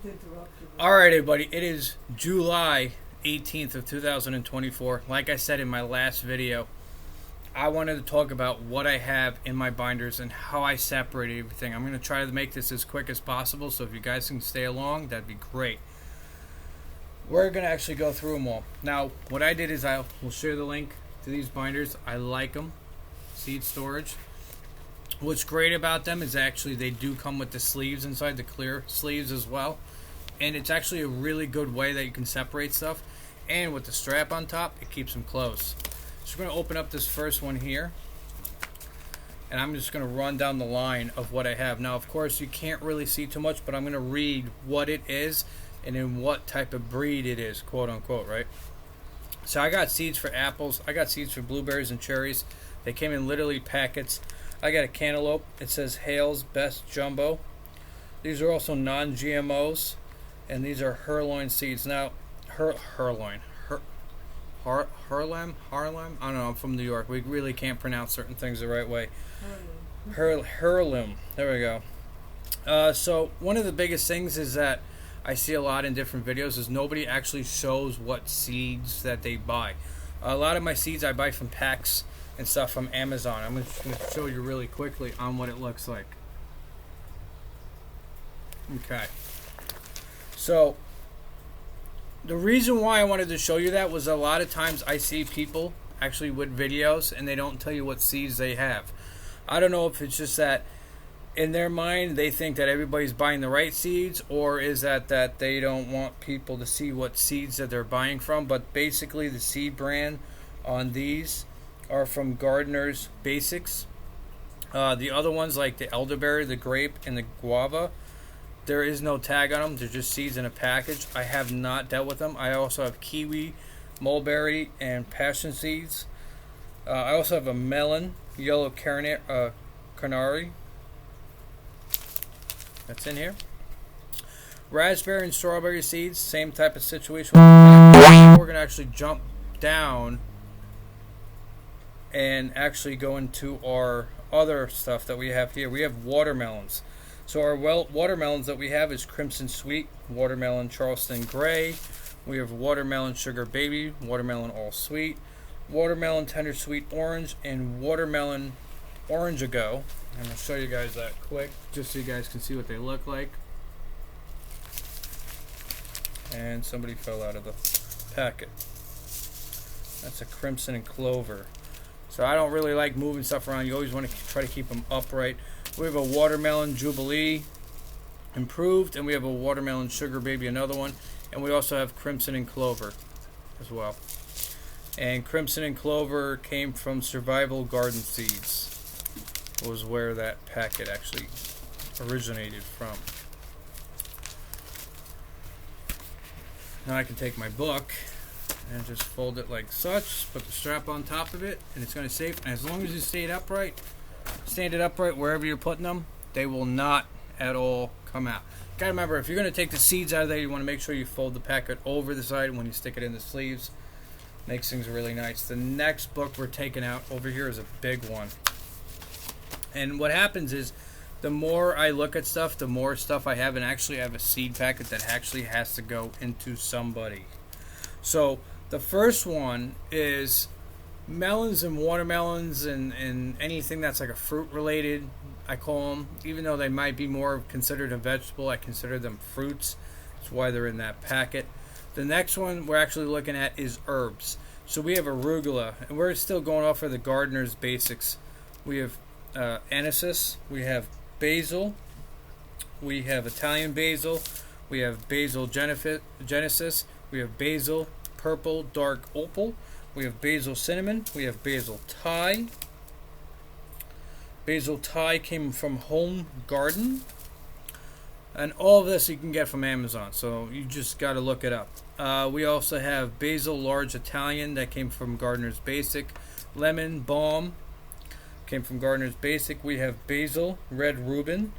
to interrupt you. Alright, everybody, it is July 18th of 2024. Like I said in my last video, I wanted to talk about what I have in my binders and how I separated everything. I'm going to try to make this as quick as possible, so if you guys can stay along, that'd be great. We're going to actually go through them all. Now, what I did is I will share the link to these binders. I like them. Seed storage. What's great about them is actually they do come with the sleeves inside, the clear sleeves as well. And it's actually a really good way that you can separate stuff. And with the strap on top, it keeps them close. So we're going to open up this first one here. And I'm just going to run down the line of what I have. Now, of course, you can't really see too much, but I'm going to read what it is and in what type of breed it is, quote unquote, right? So I got seeds for apples. I got seeds for blueberries and cherries. They came in literally packets. I got a cantaloupe. It says Hale's Best Jumbo. These are also non-GMOs. And these are Harlem seeds. Now, Harlem? I don't know, I'm from New York. We really can't pronounce certain things the right way. Harlem. There we go. So, one of the biggest things is that I see a lot in different videos is nobody actually shows what seeds that they buy. A lot of my seeds I buy from packs and stuff from Amazon. I'm just going to show you really quickly on what it looks like. Okay. So, the reason why I wanted to show you that was a lot of times I see people actually with videos and they don't tell you what seeds they have. I don't know if it's just that in their mind they think that everybody's buying the right seeds, or is that they don't want people to see what seeds that they're buying from. But basically the seed brand on these are from Gardener's Basics. The other ones like the elderberry, the grape, and the guava, there is no tag on them. They're just seeds in a package. I have not dealt with them. I also have kiwi, mulberry, and passion seeds. I also have a melon, yellow canary. That's in here. Raspberry and strawberry seeds, same type of situation. We're going to actually jump down and actually go into our other stuff that we have here. We have watermelons. So our watermelons that we have is Crimson Sweet, Watermelon Charleston Gray. We have Watermelon Sugar Baby, Watermelon All Sweet, Watermelon Tender Sweet Orange, and Watermelon Orange Ago. I'm going to show you guys that quick, just so you guys can see what they look like. And somebody fell out of the packet. That's a Crimson and Clover. So I don't really like moving stuff around. You always want to try to keep them upright. We have a Watermelon Jubilee Improved, and we have a Watermelon Sugar Baby, another one. And we also have Crimson and Clover as well. And Crimson and Clover came from Survival Garden Seeds. Was where that packet actually originated from. Now I can take my book and just fold it like such, put the strap on top of it, and it's going to save. And as long as you stand it upright wherever you're putting them, they will not at all come out. Gotta remember, if you're going to take the seeds out of there, you want to make sure you fold the packet over the side when you stick it in the sleeves. Makes things really nice. The next book we're taking out over here is a big one. And what happens is, the more I look at stuff, the more stuff I have, and actually I have a seed packet that actually has to go into somebody. So, the first one is melons and watermelons and anything that's like a fruit related, I call them. Even though they might be more considered a vegetable, I consider them fruits. That's why they're in that packet. The next one we're actually looking at is herbs. So we have arugula, and we're still going off of the Gardener's Basics. We have anisis, we have basil, we have Italian basil, we have basil genesis, we have basil purple dark opal, we have basil cinnamon, we have basil Thai. Basil Thai came from Home Garden, and all of this you can get from Amazon, so you just got to look it up. We also have basil large Italian that came from Gardener's Basic. Lemon balm came from Gardener's Basic. We have basil red Reuben.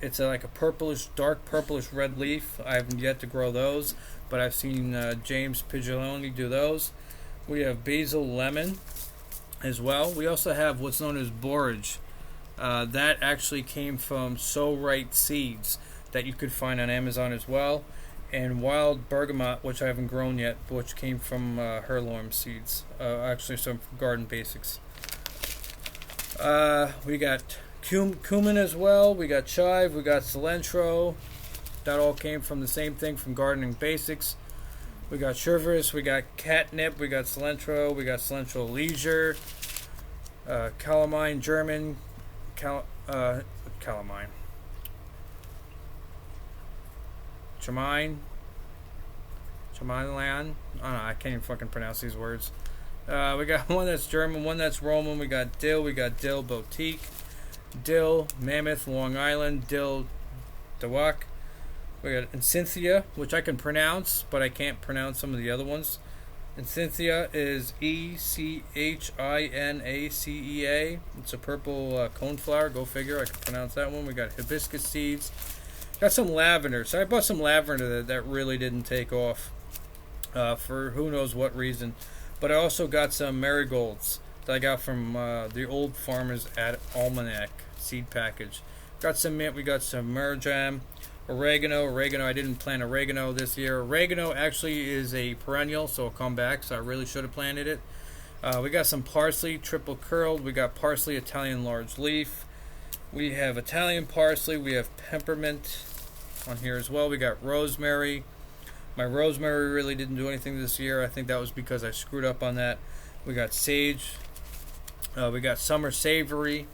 It's like a purplish, dark purplish red leaf. I haven't yet to grow those, but I've seen James Pigioloni do those. We have basil lemon as well. We also have what's known as borage. That actually came from So Right Seeds. that you could find on Amazon as well, and wild bergamot, which I haven't grown yet, which came from heirloom seeds. Actually, some Garden Basics. We got cumin as well. We got chive. We got cilantro. That all came from the same thing from Gardening Basics. We got chervus. We got catnip. We got cilantro. We got cilantro leisure. Calamine German. Calamine. Chamine. Chamineland. I don't know. I can't even fucking pronounce these words. We got one that's German, one that's Roman. We got dill. We got dill boutique. Dill Mammoth, Long Island. Dill Dawak. We got Cynthia, which I can pronounce, but I can't pronounce some of the other ones. And Cynthia is Echinacea. It's a purple coneflower. Go figure. I can pronounce that one. We got hibiscus seeds. Got some lavender. So I bought some lavender that really didn't take off for who knows what reason. But I also got some marigolds that I got from the old Farmers at Almanac seed package. Got some mint. We got some marjoram. Oregano. I didn't plant oregano this year. Oregano actually is a perennial, so it'll come back, so I really should have planted it. We got some parsley, triple curled. We got parsley, Italian large leaf. We have Italian parsley. We have peppermint on here as well. We got rosemary. My rosemary really didn't do anything this year. I think that was because I screwed up on that. We got sage. We got summer savory.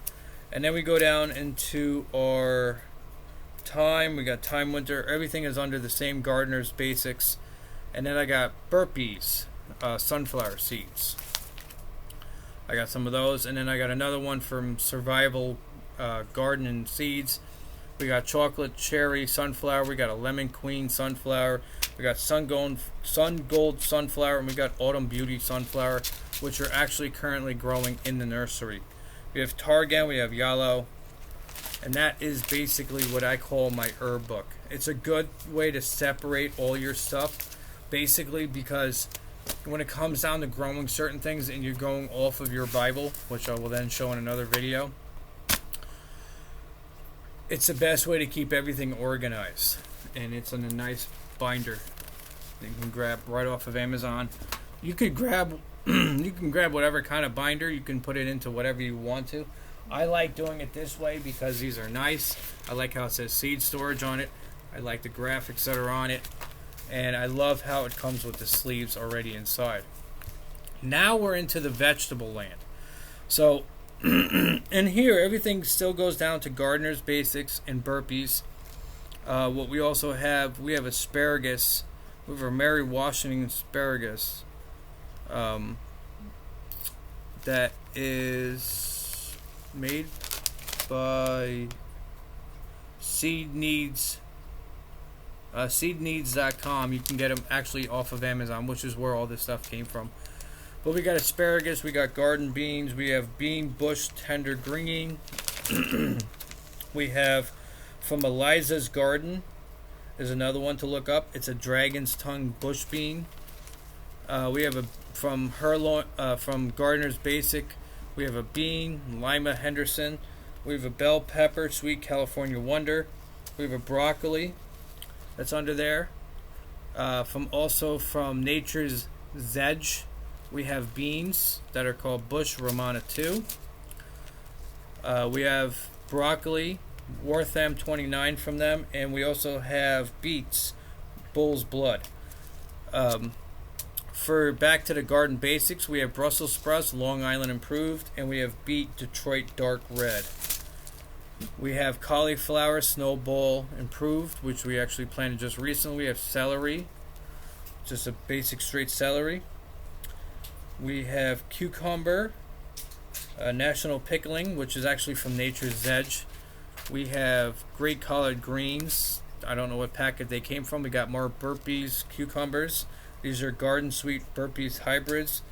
And then we go down into our thyme. We got thyme winter. Everything is under the same Gardener's Basics. And then I got burpees, sunflower seeds. I got some of those. And then I got another one from Survival Garden and Seeds. We got chocolate cherry sunflower. We got a lemon queen sunflower. We got sun gold sunflower. And we got autumn beauty sunflower, which are actually currently growing in the nursery. We have targan. We have yellow. And that is basically what I call my herb book. It's a good way to separate all your stuff, basically, because when it comes down to growing certain things and you're going off of your Bible, which I will then show in another video, it's the best way to keep everything organized. And it's in a nice binder that you can grab right off of Amazon. You could grab whatever kind of binder. You can put it into whatever you want to. I like doing it this way because these are nice. I like how it says seed storage on it. I like the graphics that are on it. And I love how it comes with the sleeves already inside. Now we're into the vegetable land. So, in here, everything still goes down to Gardener's Basics and burpees. What we also have, we have asparagus. We have our Mary Washington asparagus. That is made by seedneeds.com. You can get them actually off of Amazon, which is where all this stuff came from. But we got asparagus, we got garden beans, we have bean bush tender green. We have from Eliza's Garden is another one to look up. It's a dragon's tongue bush bean. We have from Gardener's Basic. We have a bean, Lima Henderson. We have a bell pepper, Sweet California Wonder. We have a broccoli that's under there. From Nature's Zedge, we have beans that are called Bush Romana 2. We have broccoli, Wartham 29 from them, and we also have beets, Bull's Blood. For back to the Garden Basics, we have Brussels sprouts, Long Island Improved, and we have beet, Detroit Dark Red. We have cauliflower, Snowball Improved, which we actually planted just recently. We have celery, just a basic straight celery. We have cucumber, National Pickling, which is actually from Nature's Edge. We have Great Collard Greens. I don't know what packet they came from. We got more burpees, cucumbers. These are Garden Sweet Burpees hybrids.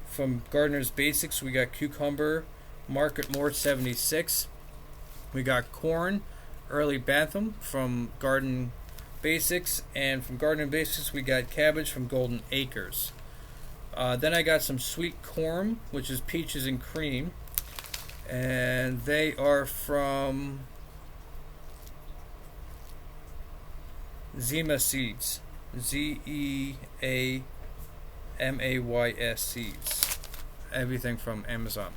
From Gardener's Basics, we got cucumber, Market More 76. We got corn, Early Bantam from Garden Basics. And from Garden Basics, we got cabbage from Golden Acres. Then I got some sweet corn, which is peaches and cream. And they are from Zema seeds. ZEAMAYS seeds. Everything from Amazon.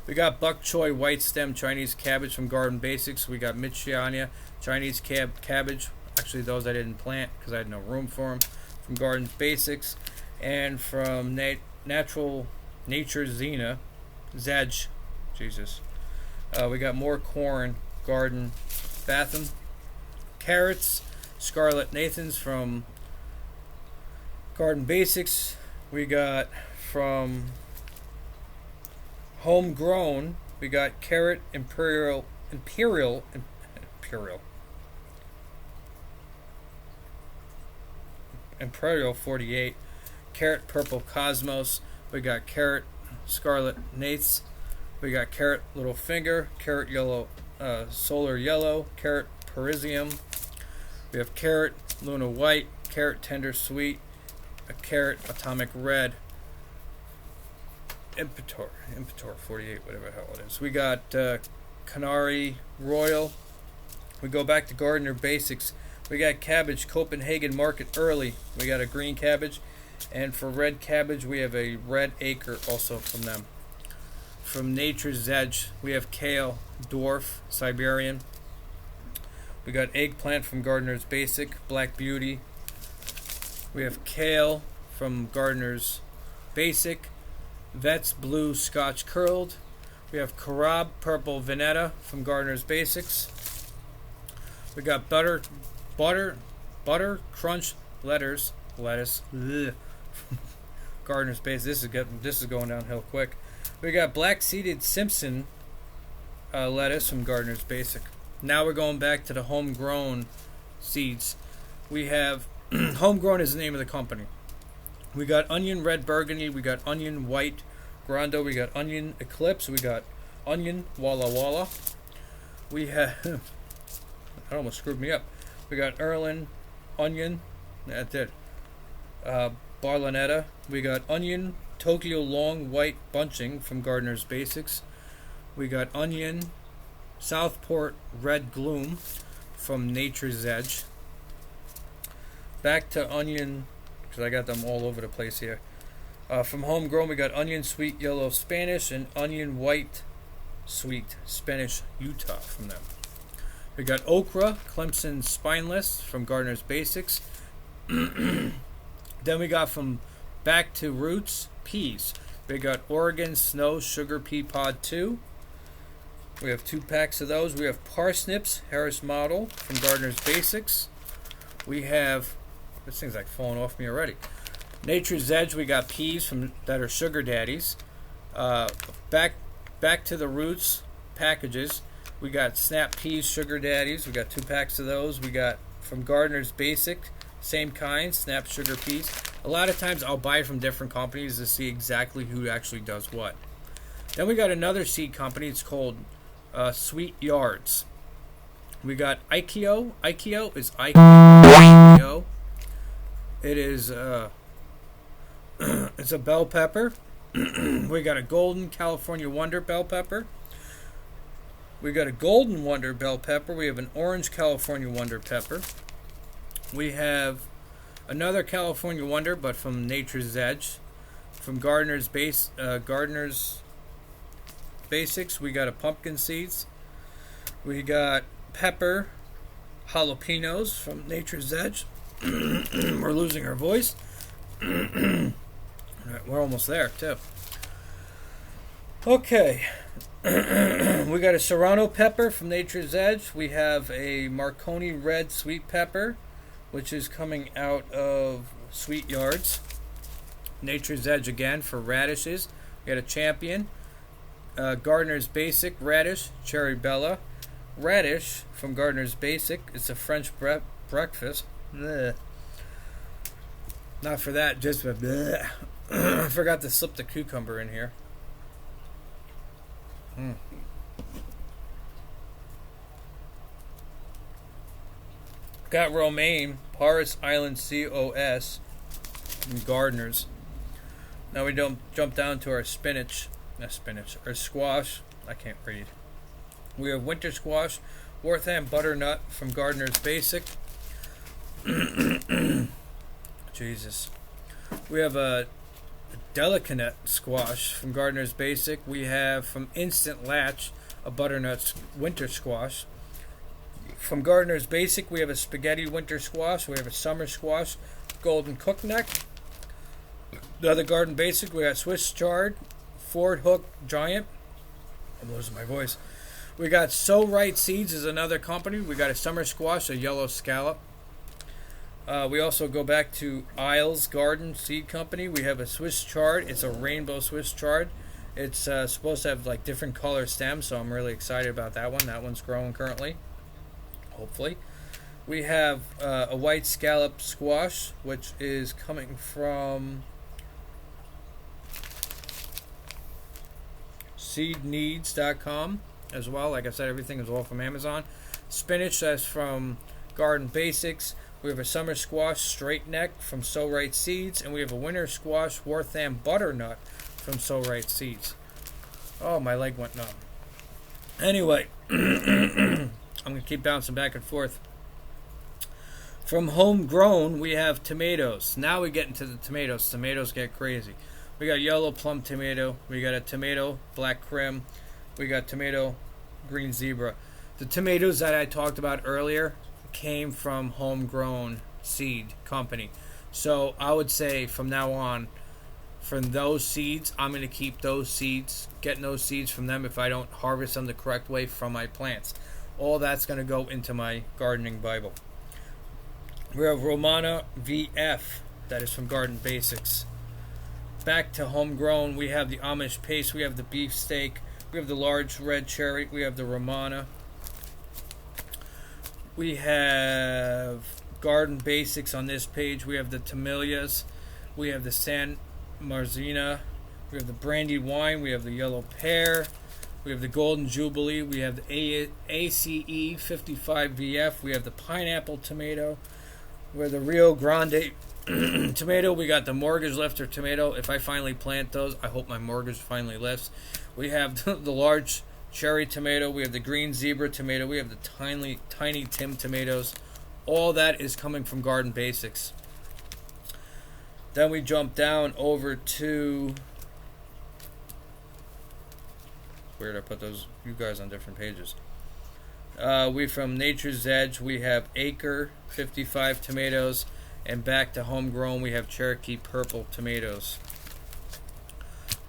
We got bok choy white stem Chinese cabbage from Garden Basics. We got Michiana Chinese cabbage. Actually, those I didn't plant because I had no room for them. From Garden Basics. And from Natural Nature Zena. Zedge. Jesus. We got more corn. Garden Batham. Carrots. Scarlet Nathan's from Garden Basics. We got from Homegrown. We got carrot Imperial 48. Carrot Purple Cosmos. We got carrot Scarlet Nate's. We got carrot Little Finger. Carrot Yellow Solar Yellow. Carrot Parisium. We have carrot Luna White. Carrot Tender Sweet. A carrot Atomic Red. Impetor 48, whatever the hell it is. We got Canary Royal. We go back to Gardener Basics. We got cabbage Copenhagen Market Early. We got a green cabbage. And for red cabbage, we have a red acre also from them. From Nature's Edge, we have kale Dwarf Siberian. We got eggplant from Gardener's Basic, Black Beauty. We have kale from Gardener's Basic, Vet's Blue Scotch Curled. We have Carab Purple Veneta from Gardener's Basics. We got butter crunch lettuce. Ugh. Gardener's Basics. This is going downhill quick. We got black seeded Simpson lettuce from Gardener's Basic. Now we're going back to the homegrown seeds. We have Homegrown is the name of the company. We got onion red burgundy. We got onion white Grando. We got onion eclipse. We got onion Walla Walla. We have that almost screwed me up. We got Erlin onion. That's it. Barlonetta. We got onion Tokyo long white bunching from Gardener's Basics. We got onion Southport red gloom from Nature's Edge. Back to onion, because I got them all over the place here. From Homegrown, we got onion sweet yellow Spanish and onion white sweet Spanish Utah from them. We got okra Clemson spineless from Gardener's Basics. Then we got from Back to Roots peas. We got Oregon Snow Sugar Pea Pod 2. We have 2 packs of those. We have parsnips, Harris Model from Gardener's Basics. We have, this thing's like falling off me already. Nature's Edge, we got peas from that are Sugar Daddies. Back to the Roots packages. We got Snap Peas, Sugar Daddies. We got 2 packs of those. We got from Gardener's Basic, same kind, Snap Sugar Peas. A lot of times I'll buy from different companies to see exactly who actually does what. Then we got another seed company. It's called Sweet Yards. We got Ikeo. Ikeo is Ikeo. It is it's a bell pepper. We got a golden California Wonder bell pepper. We got a golden Wonder bell pepper. We have an orange California Wonder pepper. We have another California Wonder, but from Nature's Edge. From Gardener's Basics, we got a pumpkin seeds. We got pepper jalapenos from Nature's Edge. We're losing our voice. We're almost there too. Okay. We got a serrano pepper from Nature's Edge. We have a Marconi red sweet pepper, which is coming out of Sweet Yards. Nature's Edge again for radishes. We got a Champion. Gardener's Basic radish, Cherry Bella. Radish from Gardener's Basic. It's a French breakfast. Blech. Not for that, just for bleh. I forgot to slip the cucumber in here. Got romaine, Paris Island COS, and Gardeners. Now we don't jump down to our our squash. I can't read. We have winter squash, Wortham butternut from Gardener's Basic. Jesus. We have a delicate squash from Gardener's Basic. We have from Instant Latch a butternut winter squash. From Gardener's Basic, we have a spaghetti winter squash. We have a summer squash, golden cook neck. The other Garden Basic, we got Swiss chard, Ford Hook Giant. I'm losing my voice. We got So Right Seeds is another company. We got a summer squash, a yellow scallop. We also go back to Isles Garden Seed Company. We have a Swiss chard. It's a rainbow Swiss chard. It's supposed to have like different color stems, so I'm really excited about that one. That one's growing currently, hopefully. We have a white scallop squash, which is coming from seedneeds.com as well. Like I said, everything is all from Amazon. Spinach, that's from Garden Basics. We have a summer squash straight neck from So Right Seeds, and we have a winter squash Wortham butternut from So Right Seeds. Oh, my leg went numb. Anyway, I'm going to keep bouncing back and forth. From Homegrown, we have tomatoes. Now we get into the tomatoes. Tomatoes get crazy. We got yellow plum tomato. We got a tomato black crim. We got tomato green zebra. The tomatoes that I talked about earlier came from Homegrown Seed Company. So I would say from now on, from those seeds, I'm going to keep those seeds, getting those seeds from them if I don't harvest them the correct way from my plants. All that's going to go into my gardening Bible. We have Romana VF, that is from Garden Basics. Back to Homegrown, we have the Amish paste, we have the beefsteak, we have the large red cherry, we have the Romana. We have Garden Basics on this page. We have the Tamilias. We have the San Marzina. We have the brandied wine. We have the yellow pear. We have the Golden Jubilee. We have the ACE 55 VF. We have the pineapple tomato. We have the Rio Grande tomato. We got the mortgage lifter tomato. If I finally plant those, I hope my mortgage finally lifts. We have the large cherry tomato. We have the green zebra tomato. We have the tiny Tim tomatoes. All that is coming from Garden Basics. Then we jump down over to... Where did I put those? You guys on different pages. We from Nature's Edge, we have Acre 55 tomatoes. And back to Homegrown, we have Cherokee purple tomatoes.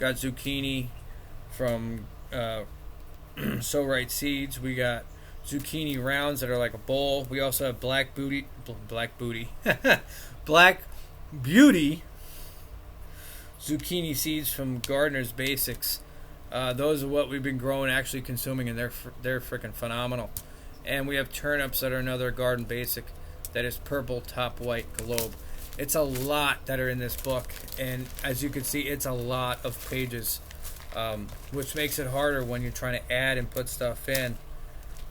Got zucchini from So Right Seeds. We got zucchini rounds that are like a bowl. We also have Black Beauty zucchini seeds from Gardener's Basics. Those are what we've been growing, actually consuming, and they're freaking phenomenal. And we have turnips that are another Garden Basic. That is purple top white globe. It's a lot that are in this book, and as you can see, it's a lot of pages. Which makes it harder when you're trying to add and put stuff in.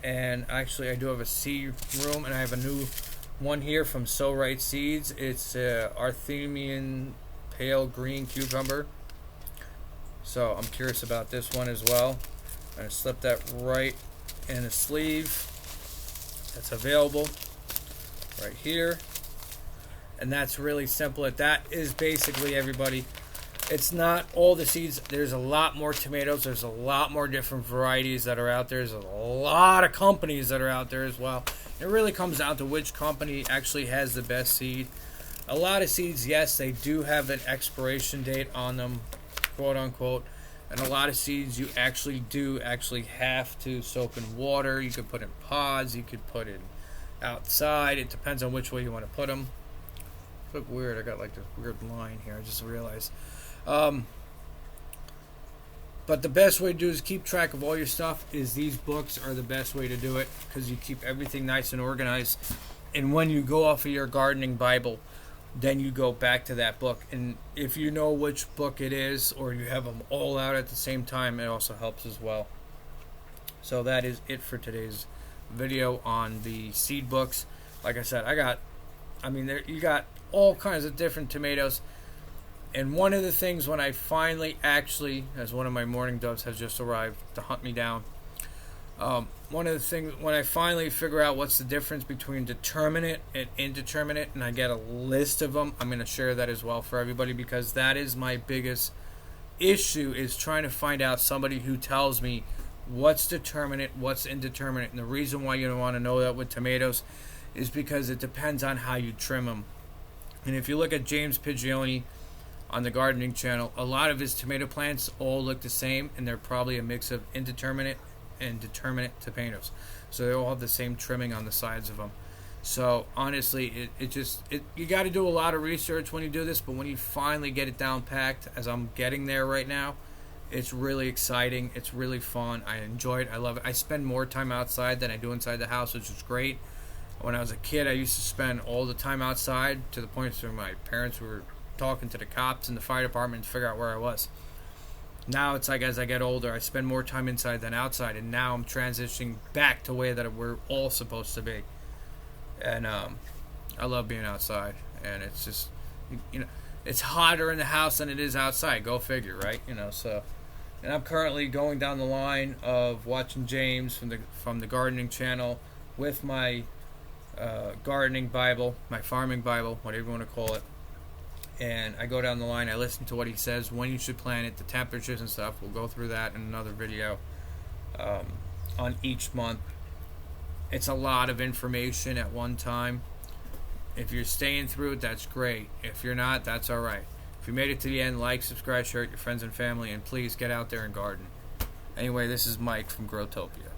And actually, I do have a seed room, and I have a new one here from So Right Seeds. It's Arthemian pale green cucumber. So I'm curious about this one as well. I'm going to slip that right in the sleeve. That's available right here. And that's really simple. That is basically, everybody, it's not all the seeds. There's a lot more tomatoes. There's a lot more different varieties that are out there. There's a lot of companies that are out there as well. It really comes down to which company actually has the best seed. A lot of seeds, yes, they do have an expiration date on them, quote unquote. And a lot of seeds you actually have to soak in water. You could put in pods. You could put in outside. It depends on which way you want to put them. Look weird. I got like this weird line here. I just realized. But the best way to do is keep track of all your stuff. These books are the best way to do it, because you keep everything nice and organized. And when you go off of your gardening Bible, then you go back to that book. And if you know which book it is, or you have them all out at the same time, it also helps as well. So that is it for today's video on the seed books. Like I said, you got all kinds of different tomatoes. And one of the things, when I finally actually, as one of my morning doves has just arrived to hunt me down, one of the things, when I finally figure out what's the difference between determinate and indeterminate, and I get a list of them, I'm going to share that as well for everybody, because that is my biggest issue, is trying to find out somebody who tells me what's determinate, what's indeterminate. And the reason why you don't want to know that with tomatoes is because it depends on how you trim them. And if you look at James Pigioni on the gardening channel, a lot of his tomato plants all look the same, and they're probably a mix of indeterminate and determinate tomatoes. So they all have the same trimming on the sides of them. So honestly, you got to do a lot of research when you do this, but when you finally get it down packed, as I'm getting there right now, it's really exciting. It's really fun. I enjoy it. I love it. I spend more time outside than I do inside the house, which is great. When I was a kid, I used to spend all the time outside, to the point where my parents were talking to the cops and the fire department to figure out where I was. Now it's like, as I get older, I spend more time inside than outside, and now I'm transitioning back to the way that we're all supposed to be. And I love being outside, and it's just, it's hotter in the house than it is outside. Go figure, right? So, and I'm currently going down the line of watching James from the gardening channel with my gardening Bible, my farming Bible, whatever you want to call it. And I go down the line, I listen to what he says, when you should plant it, the temperatures and stuff. We'll go through that in another video on each month. It's a lot of information at one time. If you're staying through it, that's great. If you're not, that's alright. If you made it to the end, like, subscribe, share it with your friends and family, and please get out there and garden. Anyway, this is Mike from Growtopia.